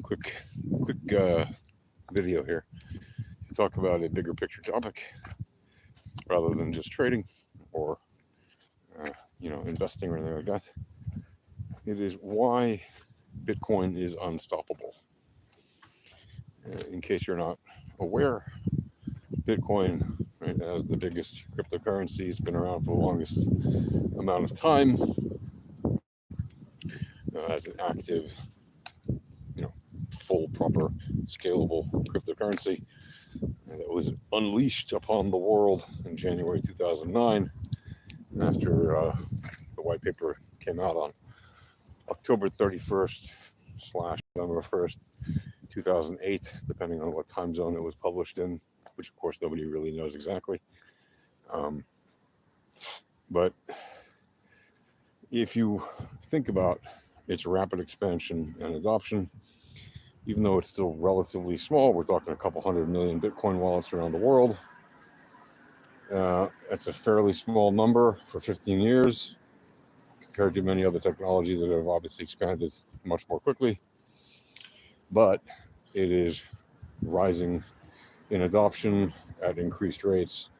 quick video here to talk about a bigger picture topic rather than just trading or investing or anything like that. It is why Bitcoin is unstoppable. In case you're not aware, Bitcoin, right, as the biggest cryptocurrency, it's been around for the longest amount of time as an active, full, proper, scalable cryptocurrency that was unleashed upon the world in January 2009 after the white paper came out on October 31st / November 1st, 2008, depending on what time zone it was published in, which of course nobody really knows exactly. But if you think about its rapid expansion and adoption, even though it's still relatively small, we're talking a couple 100 million Bitcoin wallets around the world. That's a fairly small number for 15 years compared to many other technologies that have obviously expanded much more quickly. But it is rising in adoption at increased rates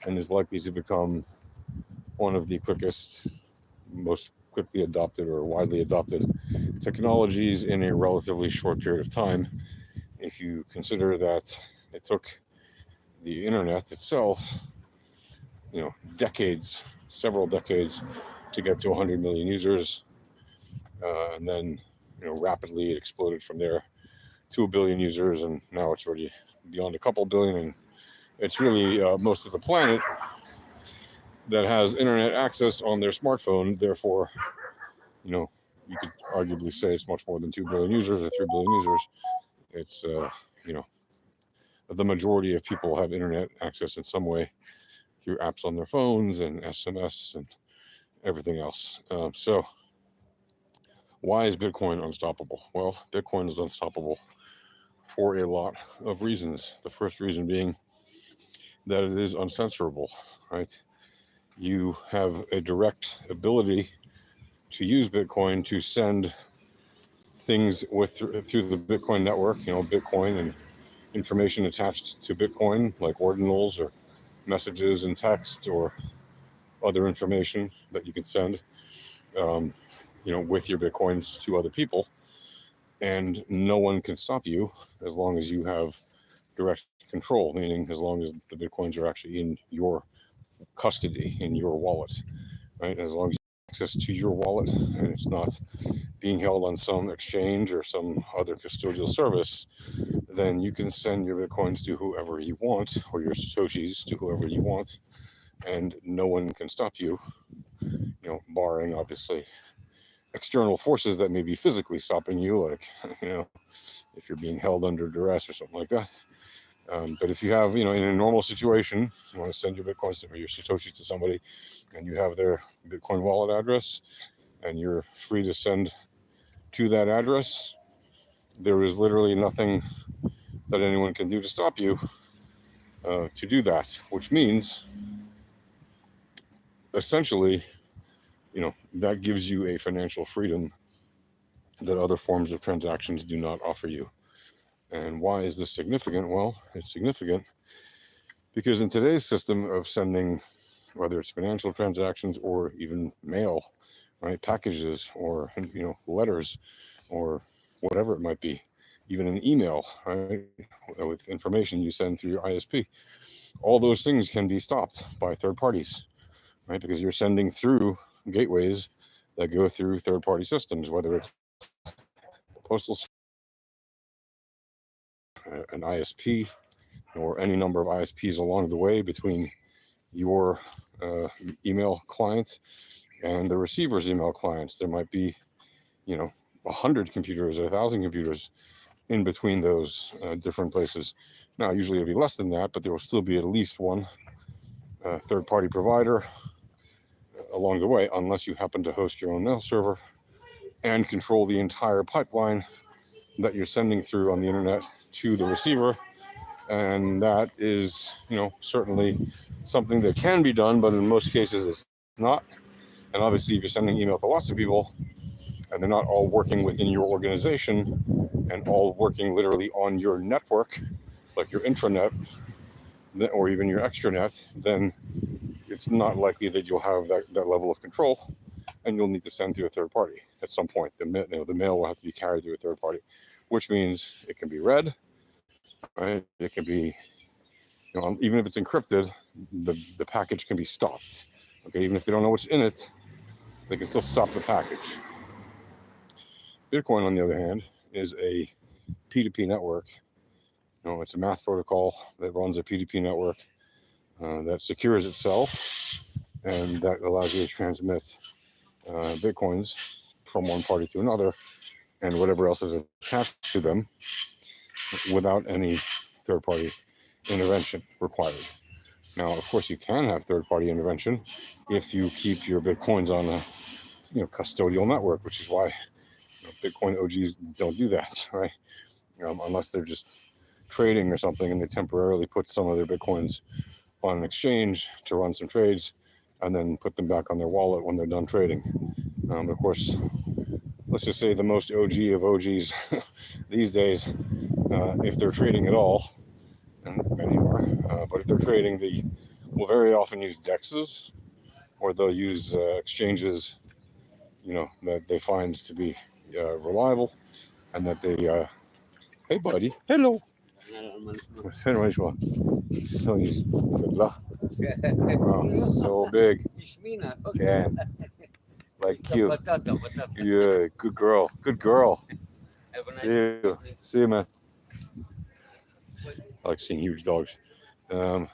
and is likely to become one of the quickest, most quickly adopted or widely adopted technologies in a relatively short period of time. If you consider that it took the internet itself, decades, several decades to get to 100 million users, and then, rapidly it exploded from there to 1 billion users, and now it's already beyond a couple billion, and it's really most of the planet that has internet access on their smartphone. Therefore, you could arguably say it's much more than 2 billion users or 3 billion users. It's, the majority of people have internet access in some way through apps on their phones and SMS and everything else. So why is Bitcoin unstoppable? Well, Bitcoin is unstoppable for a lot of reasons. The first reason being that it is uncensorable, right? You have a direct ability to use Bitcoin to send things through the Bitcoin network, Bitcoin and information attached to Bitcoin, like ordinals or messages and text or other information that you can send, with your Bitcoins to other people. And no one can stop you as long as you have direct control, meaning as long as the Bitcoins are actually in your custody, in your wallet, right? As long as you have access to your wallet and it's not being held on some exchange or some other custodial service, then you can send your Bitcoins to whoever you want, or your Satoshis to whoever you want, and no one can stop you, barring obviously external forces that may be physically stopping you, like, if you're being held under duress or something like that. But if you have, in a normal situation, you want to send your Bitcoins or your Satoshis to somebody and you have their Bitcoin wallet address and you're free to send to that address, there is literally nothing that anyone can do to stop you to do that, which means essentially, that gives you a financial freedom that other forms of transactions do not offer you. And why is this significant? Well, it's significant because in today's system of sending, whether it's financial transactions or even mail, right, packages or, letters or whatever it might be, even an email, right, with information you send through your ISP, all those things can be stopped by third parties, right, because you're sending through gateways that go through third-party systems, whether it's postal, an ISP, or any number of ISPs along the way between your email clients and the receiver's email clients. There might be, 100 computers or 1,000 computers in between those different places. Now, usually it'll be less than that, but there will still be at least one third-party provider along the way, unless you happen to host your own mail server and control the entire pipeline that you're sending through on the internet to the receiver. And that is, certainly something that can be done, but in most cases it's not. And obviously, if you're sending email to lots of people and they're not all working within your organization, and all working literally on your network, like your intranet or even your extranet, then it's not likely that you'll have that level of control, and you'll need to send to a third party at some point. The mail will have to be carried through a third party, which means it can be read, right? It can be, even if it's encrypted, the package can be stopped. Okay, even if they don't know what's in it, they can still stop the package. Bitcoin, on the other hand, is a P2P network. It's a math protocol that runs a P2P network that secures itself, and that allows you to transmit Bitcoins from one party to another and whatever else is attached to them without any third-party intervention required. Now, of course, you can have third-party intervention if you keep your Bitcoins on a custodial network, which is why Bitcoin OGs don't do that, right? Unless they're just trading or something and they temporarily put some of their Bitcoins on an exchange to run some trades and then put them back on their wallet when they're done trading. Of course, let's just say the most OG of OGs these days, if they're trading at all, and many are, but if they're trading, they will very often use DEXs, or they'll use exchanges, that they find to be reliable, and that they, hey buddy, hello. So he's good luck. Oh, so big. Yeah. Like you. Yeah, good girl. Good girl. See you. See you, man. I like seeing huge dogs. Kaseho,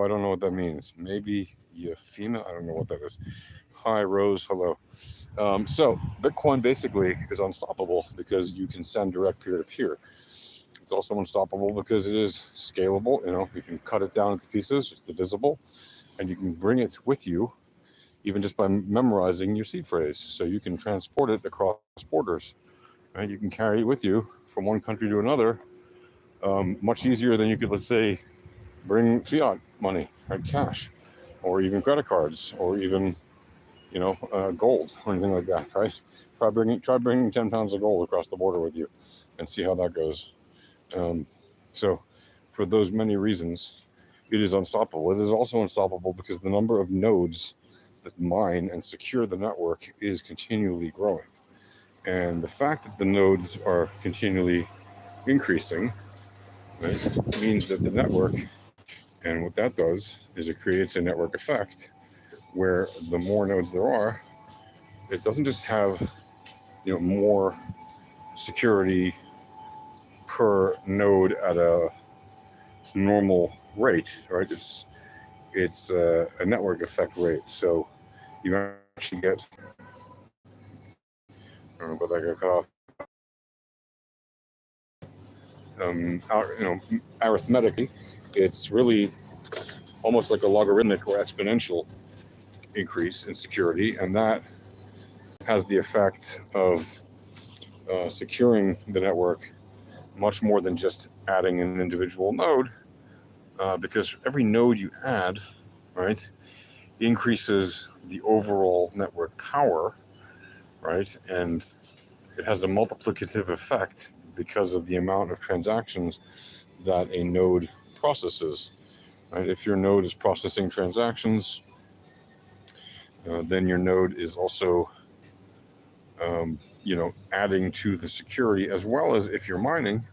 I don't know what that means. Maybe you're female. I don't know what that is. Hi, Rose. Hello. So Bitcoin basically is unstoppable because you can send direct peer-to-peer. It's also unstoppable because it is scalable. You can cut it down into pieces. It's divisible, and you can bring it with you, even just by memorizing your seed phrase. So you can transport it across borders. Right? You can carry it with you from one country to another, much easier than you could, let's say, bring fiat money, right? Cash, or even credit cards, or even gold or anything like that, right? Try bringing 10 pounds of gold across the border with you, and see how that goes. So, for those many reasons, it is unstoppable. It is also unstoppable because the number of nodes that mine and secure the network is continually growing, and the fact that the nodes are continually increasing, right, means that the network, and what that does is it creates a network effect where the more nodes there are, it doesn't just have more security per node at a normal rate, right? It's a network effect rate. So you actually get, I don't know, but I got cut off. Arithmetically, it's really almost like a logarithmic or exponential increase in security, and that has the effect of securing the network much more than just adding an individual node, because every node you add, right, increases the overall network power, right, and it has a multiplicative effect because of the amount of transactions that a node processes, right? If your node is processing transactions, then your node is also adding to the security, as well as if you're mining,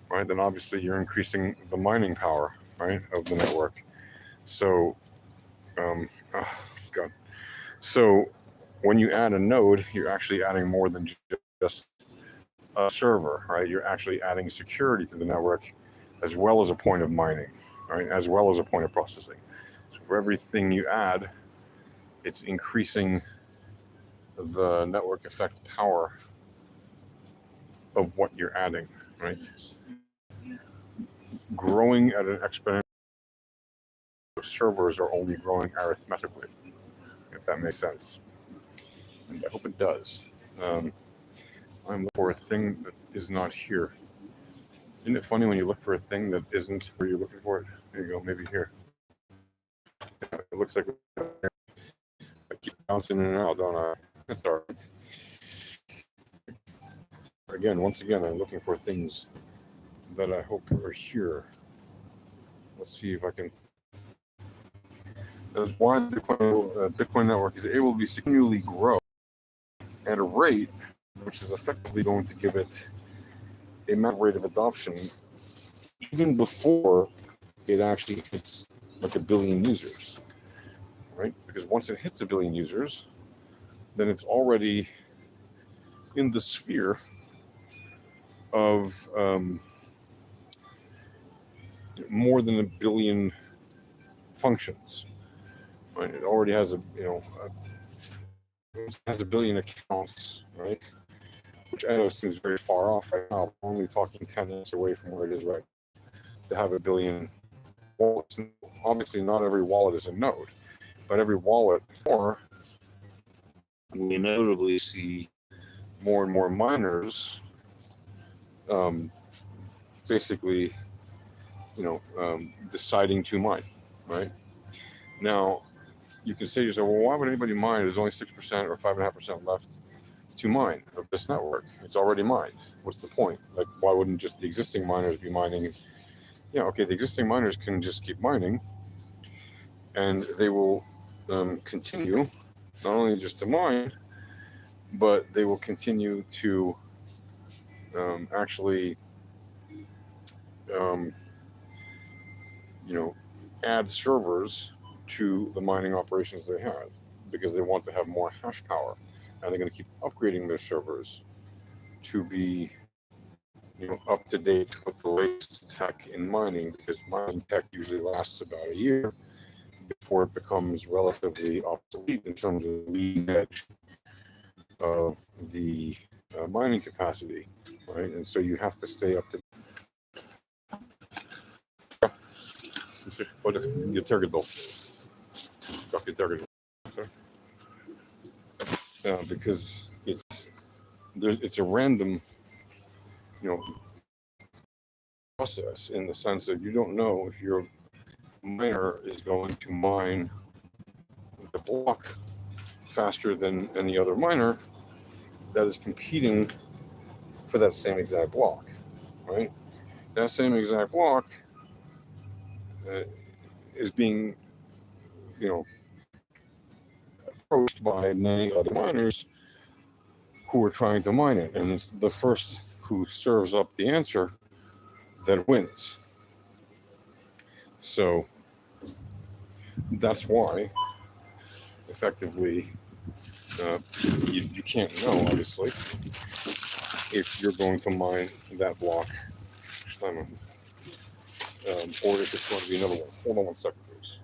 right, then obviously you're increasing the mining power, right, of the network. So, God. So when you add a node, you're actually adding more than just a server, right? You're actually adding security to the network, as well as a point of mining, right, as well as a point of processing. So for everything you add, it's increasing the network effect power of what you're adding, right? Growing at an exponential, servers are only growing arithmetically, if that makes sense. And I hope it does. I'm looking for a thing that is not here. Isn't it funny when you look for a thing that isn't where you're looking for it? There you go, maybe here. It looks like I keep bouncing in and out, don't I? That's all right. again, once again, I'm looking for things that I hope are here. Let's see if I can. That's why the Bitcoin network is able to be continually grow at a rate which is effectively going to give it a massive rate of adoption even before it actually hits like a billion users, right? Because once it hits a billion users, then it's already in the sphere of more than a billion functions, right? It already has has a billion accounts, right? Which I know seems very far off right now. We're only talking 10 minutes away from where it is right to have a billion wallets. Obviously, not every wallet is a node, but every wallet more, we inevitably see more and more miners basically, deciding to mine, right? Now, you can say to yourself, well, why would anybody mine? There's only 6% or 5.5% left to mine of this network. It's already mined. What's the point? Like, why wouldn't just the existing miners be mining? Yeah, okay, the existing miners can just keep mining, and they will continue not only just to mine, but they will continue to actually, um, add servers to the mining operations they have because they want to have more hash power, and they're going to keep upgrading their servers to be up to date with the latest tech in mining, because mining tech usually lasts about a year before it becomes relatively obsolete in terms of the leading edge of the mining capacity, right? And so you have to stay up to. What if you target bill? Because it's a random, process in the sense that you don't know if your miner is going to mine the block faster than any other miner that is competing for that same exact block, right? That same exact block is being, approached by many other miners who are trying to mine it, and it's the first who serves up the answer that wins. So that's why, effectively, you can't know, obviously, if you're going to mine that block, or if it's going to be another one. Hold on 1 second, please.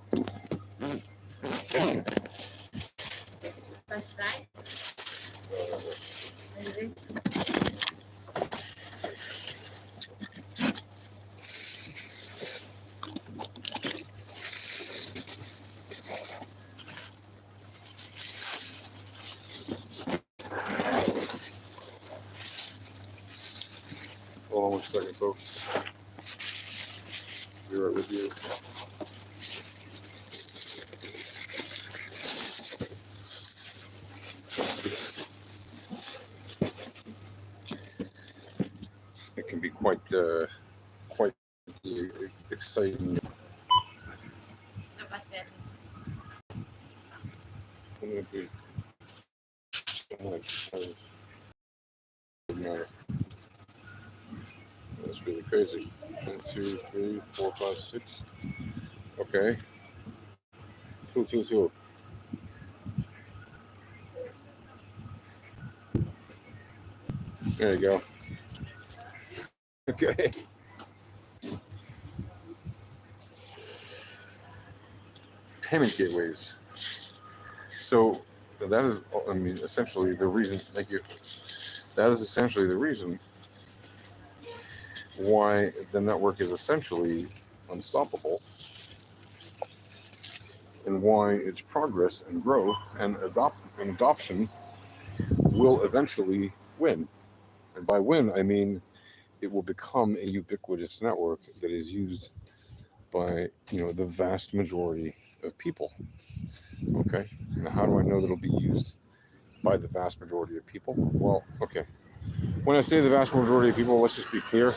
Hold on 1 second, folks. Be right with you. It can be quite exciting. That's really crazy. 1, 2, 3, 4, 5, 6. Okay. 2, 2, 2. There you go. Okay. Payment gateways. So that is, essentially the reason. Thank you. That is essentially the reason why the network is essentially unstoppable, and why its progress and growth and adoption will eventually win. And by win, I mean it will become a ubiquitous network that is used by the vast majority of people. Okay. Now, how do I know that it'll be used by the vast majority of people? Well, okay. when I say the vast majority of people, let's just be clear.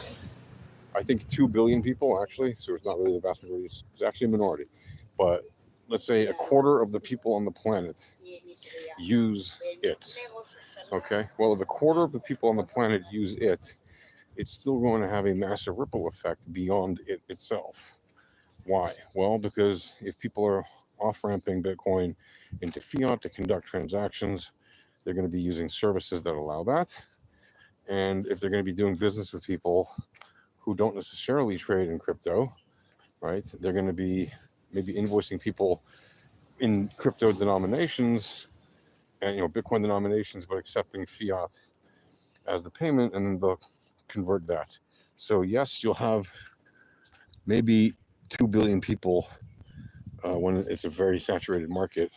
I think 2 billion people actually, so it's not really the vast majority, it's actually a minority. But let's say a quarter of the people on the planet use it. Okay, well, if a quarter of the people on the planet use it, it's still going to have a massive ripple effect beyond it itself. Why? Well, because if people are off ramping Bitcoin into fiat to conduct transactions, they're going to be using services that allow that. And if they're going to be doing business with people who don't necessarily trade in crypto, right, they're going to be maybe invoicing people in crypto denominations and Bitcoin denominations, but accepting fiat as the payment, and then they'll convert that. So yes, you'll have maybe 2 billion people when it's a very saturated market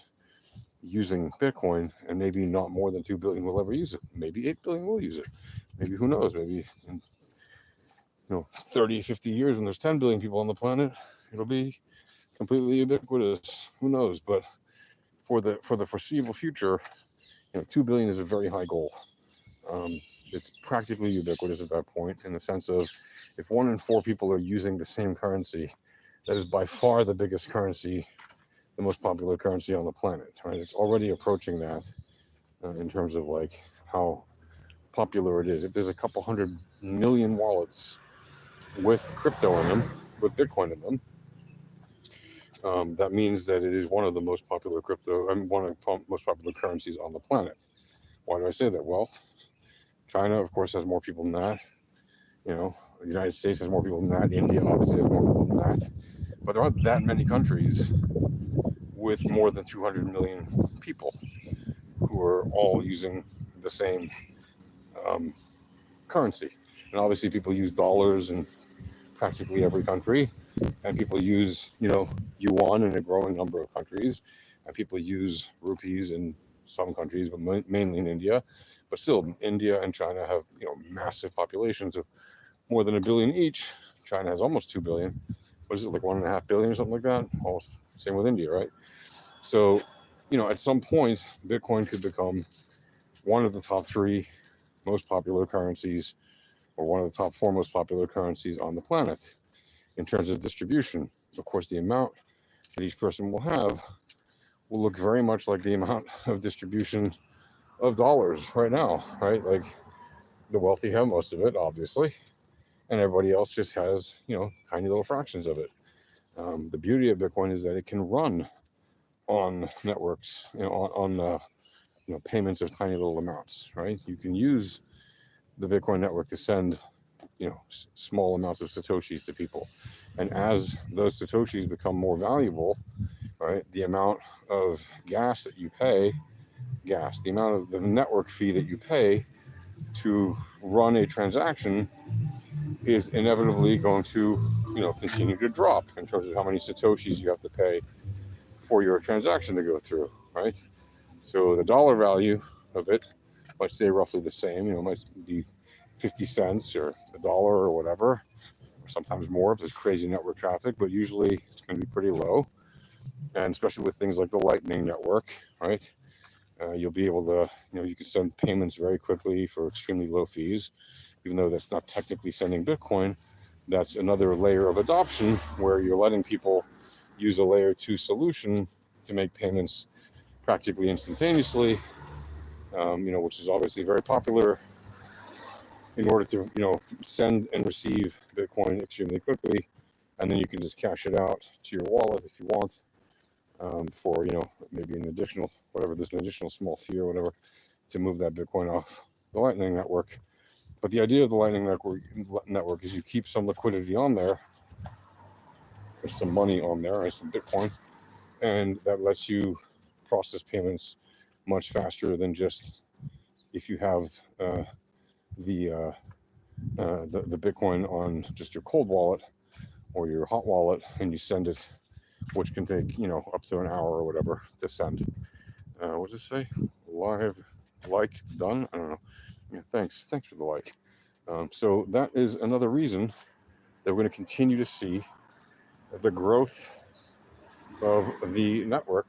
using Bitcoin, and maybe not more than 2 billion will ever use it. Maybe 8 billion will use it. Maybe, who knows, maybe in 30, 50 years when there's 10 billion people on the planet, it'll be completely ubiquitous. Who knows? But for the foreseeable future, 2 billion is a very high goal. It's practically ubiquitous at that point, in the sense of, if 1 in 4 people are using the same currency, that is by far the biggest currency, the most popular currency on the planet, right? It's already approaching that in terms of like how popular it is. If there's a couple 100 million wallets with crypto in them, with Bitcoin in them, that means that it is one of the most popular one of the most popular currencies on the planet. Why do I say that? Well, China, of course, has more people than that. The United States has more people than that. India obviously has more people than that. But there aren't that many countries with more than 200 million people who are all using the same currency. And obviously people use dollars in practically every country, and people use, yuan in a growing number of countries, and people use rupees in some countries, but mainly in India. But still, India and China have, massive populations of more than 1 billion each. China has almost 2 billion. What is it, like 1.5 billion or something like that? Almost same with India, right? So, at some point, Bitcoin could become one of the top 3 most popular currencies, or one of the top 4 most popular currencies on the planet in terms of distribution. Of course, the amount that each person will have will look very much like the amount of distribution of dollars right now, right? Like, the wealthy have most of it, obviously, and everybody else just has, tiny little fractions of it. The beauty of Bitcoin is that it can run on networks, on payments of tiny little amounts, right? You can use the Bitcoin network to send, small amounts of Satoshis to people. And as those Satoshis become more valuable, right, the amount of gas that you pay, the amount of the network fee that you pay to run a transaction is inevitably going to, continue to drop in terms of how many Satoshis you have to pay for your transaction to go through, right? So the dollar value of it might stay roughly the same. It might be 50 cents or $1 or whatever, or sometimes more if there's crazy network traffic, but usually it's going to be pretty low. And especially with things like the Lightning Network, right? You'll be able to, you can send payments very quickly for extremely low fees, even though that's not technically sending Bitcoin. That's another layer of adoption where you're letting people use a layer 2 solution to make payments practically instantaneously, which is obviously very popular, in order to, send and receive Bitcoin extremely quickly. And then you can just cash it out to your wallet if you want, for, maybe an additional, whatever, there's an additional small fee or whatever to move that Bitcoin off the Lightning Network. But the idea of the Lightning Network is you keep some liquidity on there. There's some money on there, right? Some Bitcoin. And that lets you process payments much faster than just if you have the Bitcoin on just your cold wallet or your hot wallet, and you send it, which can take, up to an hour or whatever to send. What does it say? Live like done? I don't know. Yeah, thanks for the like. So that is another reason that we're going to continue to see the growth of the network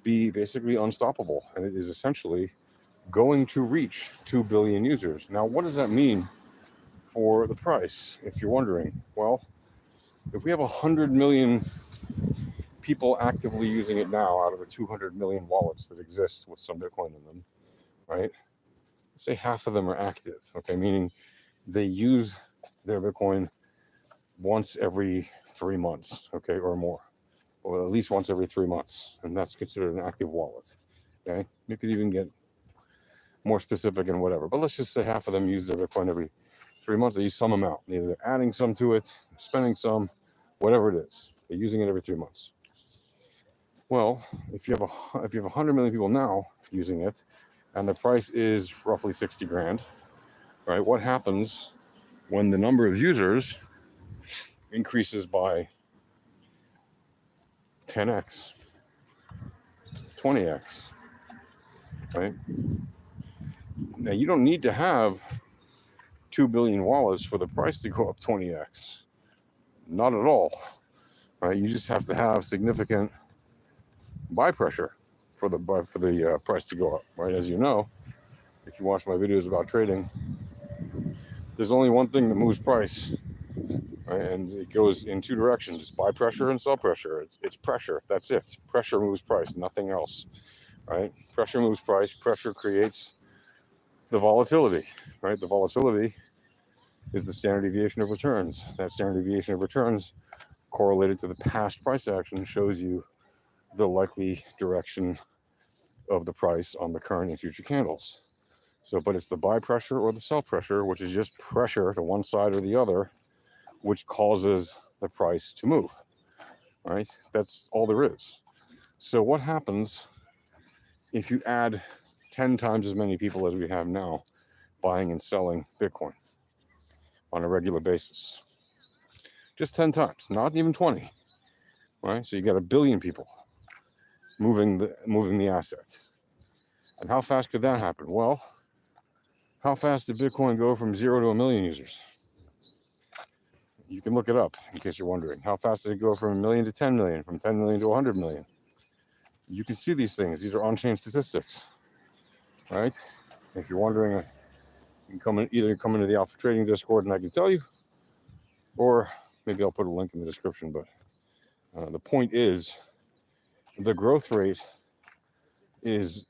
be basically unstoppable, and it is essentially going to reach 2 billion users. Now, what does that mean for the price, if you're wondering? Well, if we have 100 million people actively using it now out of the 200 million wallets that exist with some Bitcoin in them, right? Let's say half of them are active, okay? Meaning they use their Bitcoin once every 3 months, okay, or more, or at least once every 3 months. And that's considered an active wallet, okay? You could even get more specific and whatever, but let's just say half of them use their Bitcoin every 3 months. They use some amount, either they're adding some to it, spending some, whatever it is. They're using it every 3 months. Well, if you have 100 million people now using it, and the price is roughly 60 grand, right? What happens when the number of users increases by 10x, 20x, right? Now, you don't need to have 2 billion wallets for the price to go up 20x. Not at all, right? You just have to have significant buy pressure for the price to go up, right? As you know, if you watch my videos about trading, there's only one thing that moves price, right? And it goes in two directions: it's buy pressure and sell pressure. It's pressure. That's it. Pressure moves price, nothing else, right? Pressure moves price. Pressure creates the volatility, right? The volatility is the standard deviation of returns. That standard deviation of returns correlated to the past price action shows you the likely direction of the price on the current and future candles. So, but it's the buy pressure or the sell pressure, which is just pressure to one side or the other, which causes the price to move, right? That's all there is. So what happens if you add 10 times as many people as we have now buying and selling Bitcoin on a regular basis? Just 10 times, not even 20, right? So you got 1 billion people moving the asset. And how fast could that happen? Well, how fast did Bitcoin go from 0 to 1 million users? You can look it up in case you're wondering. How fast did it go from 1 million to 10 million, from 10 million to 100 million? You can see these things. These are on-chain statistics, right? If you're wondering, you can either come into the Alpha Trading Discord and I can tell you, or maybe I'll put a link in the description. But the point is, the growth rate is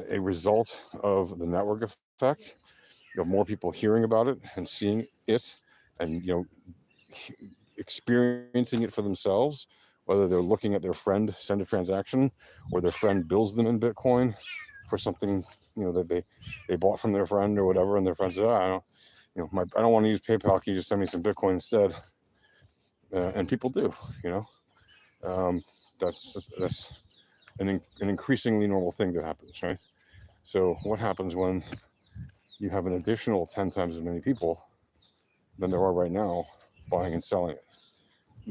a result of the network effect of more people hearing about it and seeing it, and experiencing it for themselves, whether they're looking at their friend send a transaction or their friend bills them in Bitcoin for something that they bought from their friend or whatever, and their friend says, I don't want to use PayPal, can you just send me some Bitcoin instead? And people do. That's an increasingly normal thing that happens, right? So what happens when you have an additional 10 times as many people than there are right now buying and selling it?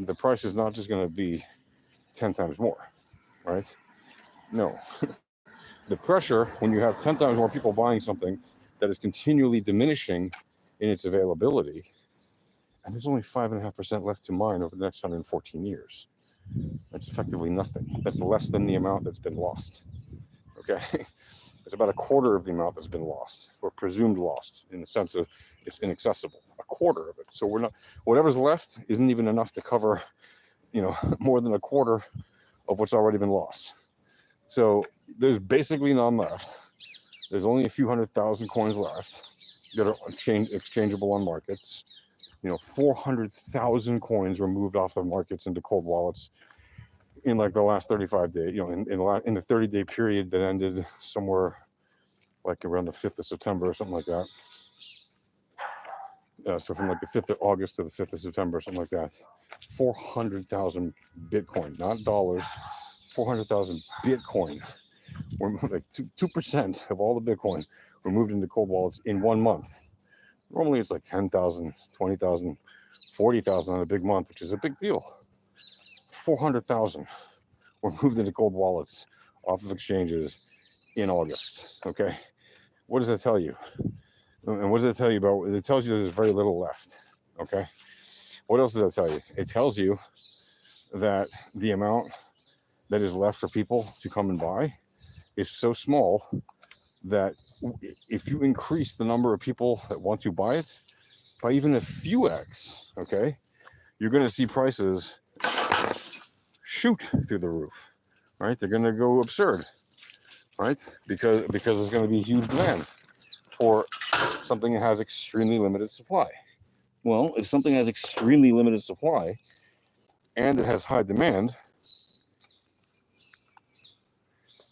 The price is not just going to be 10 times more, right? No. The pressure, when you have 10 times more people buying something that is continually diminishing in its availability, and there's only 5.5% left to mine over the next 114 years. That's effectively nothing. That's less than the amount that's been lost. Okay? It's about a quarter of the amount that's been lost, or presumed lost, in the sense of it's inaccessible. A quarter of it. So whatever's left isn't even enough to cover, more than a quarter of what's already been lost. So there's basically none left. There's only a few 100,000 coins left that are exchangeable on markets. 400,000 coins were moved off the markets into cold wallets in like the last 35 days, in the 30-day period that ended somewhere like around the 5th of September or something like that. So from like the 5th of August to the 5th of September, something like that. 400,000 Bitcoin, not dollars, 400,000 Bitcoin were like 2% of all the Bitcoin were moved into cold wallets in 1 month. Normally it's like 10,000, 20,000, 40,000 on a big month, which is a big deal. 400,000 were moved into cold wallets off of exchanges in August. Okay. What does that tell you? And what does that tell you about? It tells you there's very little left. Okay. What else does that tell you? It tells you that the amount that is left for people to come and buy is so small that if you increase the number of people that want to buy it by even a few X, okay, you're going to see prices shoot through the roof, right? They're going to go absurd, right? Because there's going to be huge demand for something that has extremely limited supply. Well, if something has extremely limited supply and it has high demand,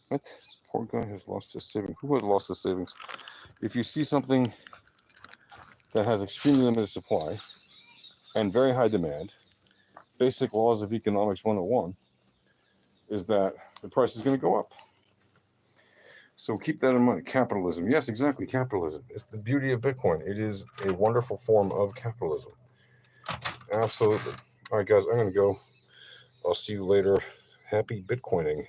what? Poor guy has lost his savings. Who has lost his savings? If you see something that has extremely limited supply and very high demand, basic laws of economics 101 is that the price is going to go up. So keep that in mind. Capitalism. Yes, exactly. Capitalism. It's the beauty of Bitcoin. It is a wonderful form of capitalism. Absolutely. All right, guys, I'm going to go. I'll see you later. Happy Bitcoining.